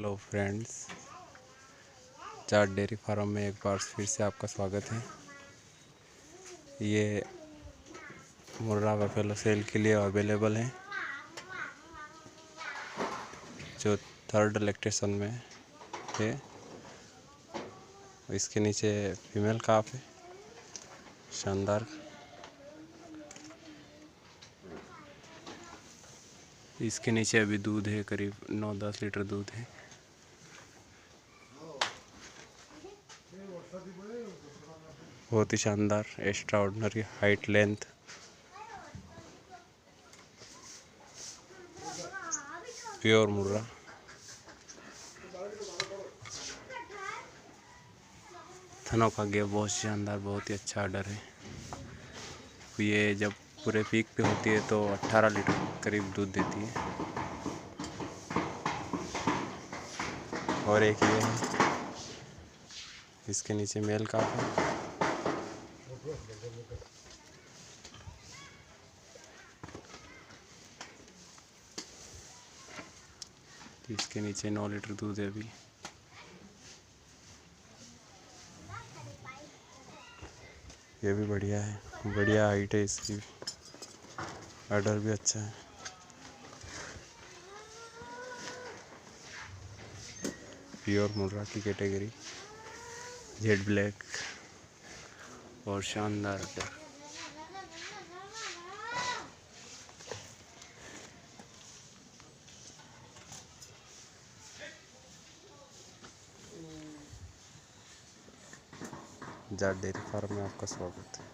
Hello friends, Jat dairy farm में एक बार फिर से आपका स्वागत है। ये मुर्रा बफेलो सेल के लिए अवेलेबल है, जो 3rd लैक्टेशन में है। इसके नीचे फीमेल काफ है, शानदार। इसके नीचे अभी दूध है, करीब 9-10 लीटर दूध है। बहुत ही शानदार, extraordinary height, length. Pure Murrah. थनों का गैप बहुत शानदार, बहुत ही अच्छा ऑर्डर है। ये जब पूरे पीक पे होती है तो 18 लीटर करीब दूध देती है। और एक ये है, इसके नीचे मेल का है। इसके नीचे 9 लीटर दूध है अभी। ये भी बढ़िया है, बढ़िया हाइट है इसकी, ऑर्डर भी अच्छा है। प्योर मुर्रा की कैटेगरी, जेड ब्लैक और शानदार ऑर्डर। जाट डेयरी फार्म में आपका स्वागत है।